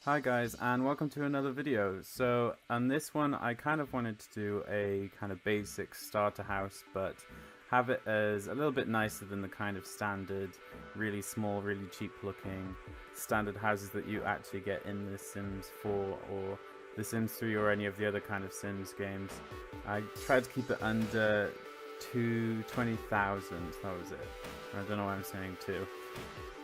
Hi guys, and welcome to another video. So on this one I kind of wanted to do a kind of basic starter house, but have it as a little bit nicer than the kind of standard, really small, really cheap looking standard houses that you actually get in The Sims 4 or The Sims 3 or any of the other kind of Sims games. I tried to keep it under 220,000, that was it. I don't know why I'm saying 2.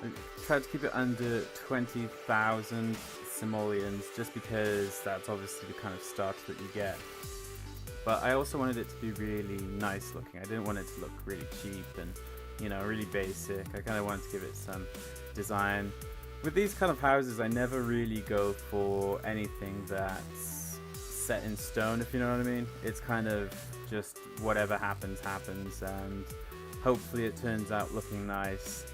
I tried to keep it under 20,000 simoleons just because that's obviously the kind of start that you get. But I also wanted it to be really nice looking. I didn't want it to look really cheap and, you know, really basic. I kind of wanted to give it some design. With these kind of houses, I never really go for anything that's set in stone, if you know what I mean. It's kind of just whatever happens, happens, and hopefully it turns out looking nice.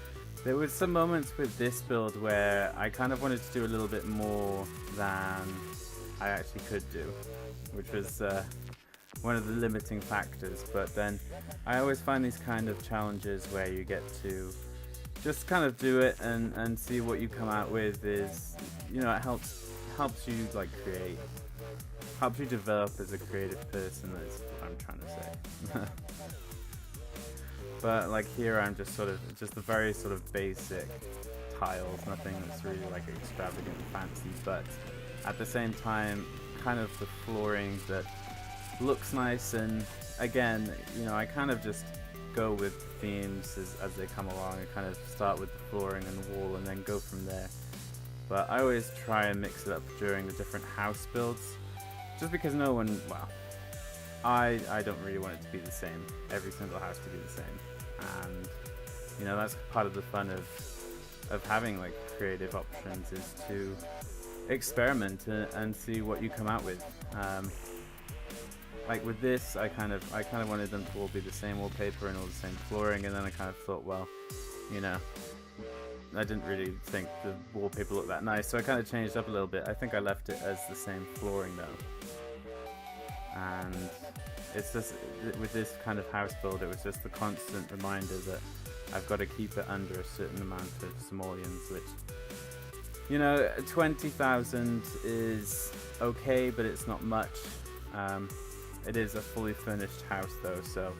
There was some moments with this build where I kind of wanted to do a little bit more than I actually could do, which was one of the limiting factors. But then I always find these kind of challenges where you get to just kind of do it and see what you come out with is, you know, it helps you like create, helps you develop as a creative person. That's what I'm trying to say. But like here I'm just the very sort of basic tiles, nothing that's really like extravagant and fancy, but at the same time kind of the flooring that looks nice. And again, you know, I kind of just go with themes as they come along. I kind of start with the flooring and the wall and then go from there. But I always try and mix it up during the different house builds, just because no one, well, I don't really want it to be the same, every single house to be the same. And you know, that's part of the fun of having like creative options, is to experiment and see what you come out with. Like with this, I kind of wanted them to all be the same wallpaper and all the same flooring, and then I kind of thought, well, you know, I didn't really think the wallpaper looked that nice, so I kind of changed up a little bit. I think I left it as the same flooring though. And it's just, with this kind of house build, it was just the constant reminder that I've got to keep it under a certain amount of simoleons, which, you know, 20,000 is okay, but it's not much. It is a fully furnished house though, so,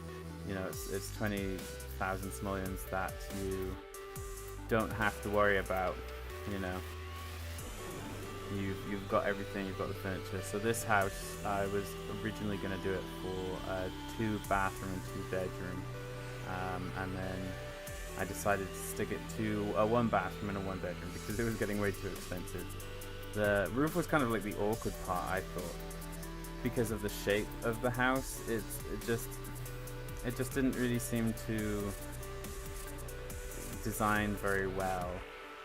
you know, it's 20,000 simoleons that you don't have to worry about, you know. You've got everything, you've got the furniture. So this house, I was originally going to do it for a 2-bathroom and 2-bedroom, and then I decided to stick it to a 1-bathroom and a 1-bedroom because it was getting way too expensive. The roof was kind of like the awkward part, I thought, because of the shape of the house. It just didn't really seem to design very well.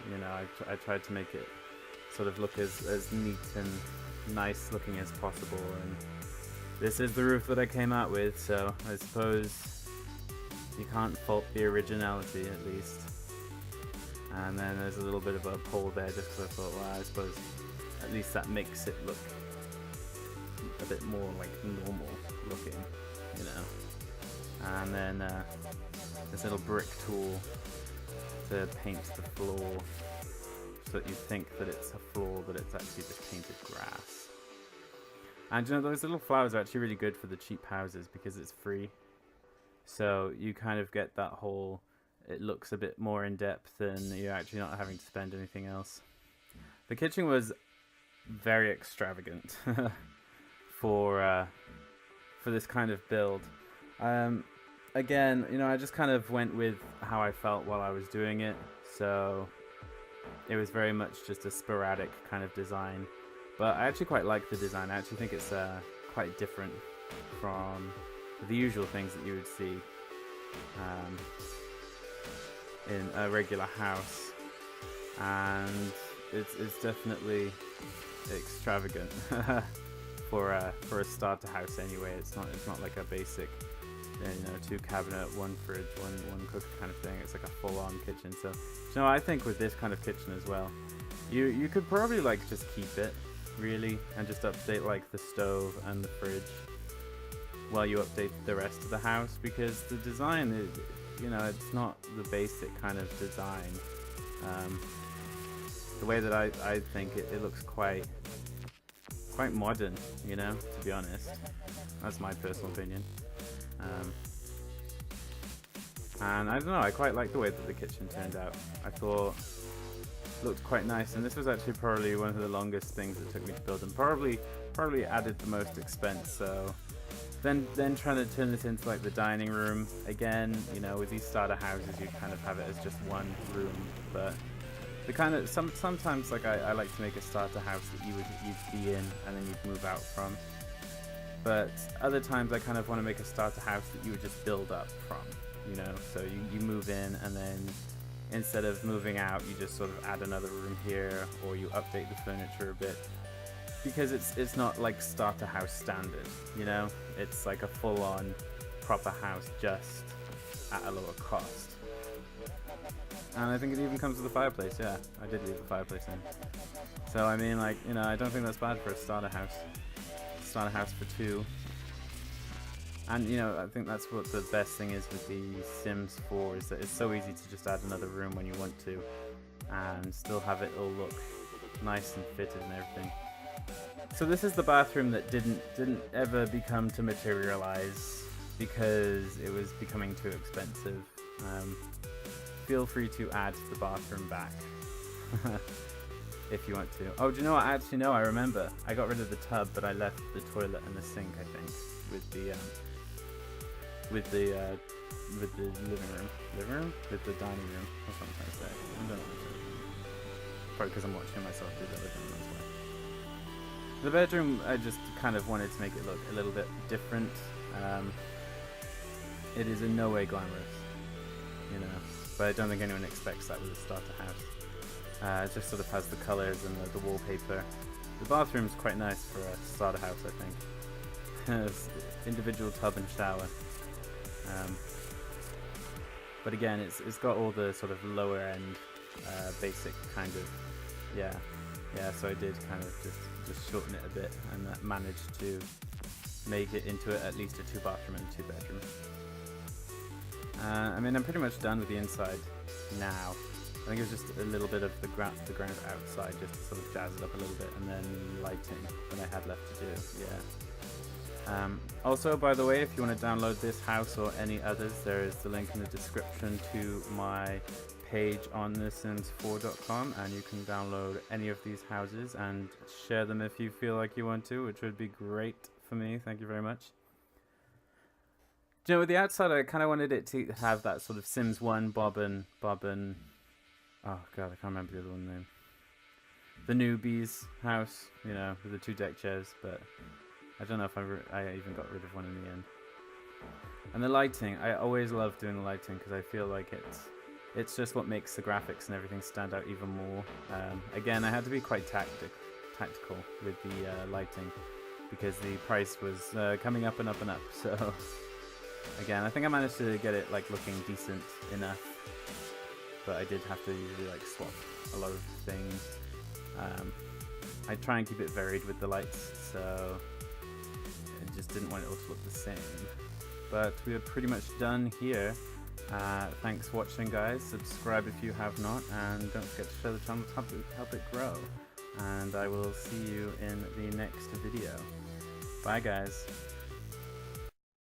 You know, I tried to make it sort of look as neat and nice looking as possible, and this is the roof that I came out with, so I suppose you can't fault the originality, at least. And then there's a little bit of a pole there just because I thought, well, I suppose at least that makes it look a bit more like normal looking, you know. And then this little brick tool to paint the floor, so that you think that it's a floor, but it's actually just painted grass. And you know, those little flowers are actually really good for the cheap houses because it's free. So you kind of get that whole, it looks a bit more in depth and you're actually not having to spend anything else. The kitchen was very extravagant for this kind of build. Again, you know, I just kind of went with how I felt while I was doing it. So it was very much just a sporadic kind of design, but I actually quite like the design. I actually think it's quite different from the usual things that you would see in a regular house, and it's definitely extravagant for a starter house. Anyway, it's not like a basic, you know, 2 cabinet, 1 fridge, one cooker kind of thing. It's like a full-on kitchen. So, you know, I think with this kind of kitchen as well, you could probably like just keep it really and just update like the stove and the fridge while you update the rest of the house, because the design is, you know, it's not the basic kind of design. the way that I think it looks quite modern, you know, to be honest. That's my personal opinion. And I don't know, I quite like the way that the kitchen turned out. I thought it looked quite nice, and this was actually probably one of the longest things it took me to build, and probably added the most expense. So then trying to turn this into like the dining room again, you know, with these starter houses you kind of have it as just one room, but the kind of sometimes like I like to make a starter house that you'd be in and then you'd move out from, but other times I kind of want to make a starter house that you would just build up from, you know. So you move in, and then instead of moving out you just sort of add another room here, or you update the furniture a bit, because it's not like starter house standard, you know. It's like a full-on proper house, just at a lower cost. And I think it even comes with a fireplace. Yeah, I did leave the fireplace in. So I mean, like, you know, I don't think that's bad for a starter house. Starter house for 2. And you know, I think that's what the best thing is with the Sims 4, is that it's so easy to just add another room when you want to, and still have it all look nice and fitted and everything. So this is the bathroom that didn't ever become to materialize because it was becoming too expensive. Feel free to add the bathroom back if you want to. Oh, do you know what? Actually, no, I remember. I got rid of the tub, but I left the toilet and the sink, I think, with the living room, with the dining room. That's what I'm trying to say. I don't know. Probably because I'm watching myself do that. That's why. The bedroom, I just kind of wanted to make it look a little bit different. It is in no way glamorous, you know, but I don't think anyone expects that with a starter house. It just sort of has the colours and the wallpaper. The bathroom's quite nice for a starter house, I think. It's individual tub and shower. But again, it's got all the sort of lower end, basic kind of, yeah. So I did kind of just shorten it a bit, and managed to make it into at least a 2-bathroom and a 2-bedroom. I mean, I'm pretty much done with the inside now. I think it was just a little bit of the ground outside, just to sort of jazz it up a little bit, and then lighting that I had left to do. Yeah. Also, by the way, if you want to download this house or any others, there is the link in the description to my page on thesims4.com, and you can download any of these houses and share them if you feel like you want to, which would be great for me. Thank you very much. You know, with the outside, I kind of wanted it to have that sort of Sims 1 Bobbin. Oh god, I can't remember the other one name. The newbies house, you know, with the 2 deck chairs, but I don't know if I even got rid of one in the end. And the lighting, I always love doing the lighting because I feel like it's just what makes the graphics and everything stand out even more. Again, I had to be quite tactical with the lighting because the price was coming up and up and up. So again, I think I managed to get it like looking decent enough, but I did have to usually like swap a lot of things. I try and keep it varied with the lights, so I just didn't want it all to look the same. But we are pretty much done here. Thanks for watching, guys. Subscribe if you have not, and don't forget to share the channel to help it grow. And I will see you in the next video. Bye, guys.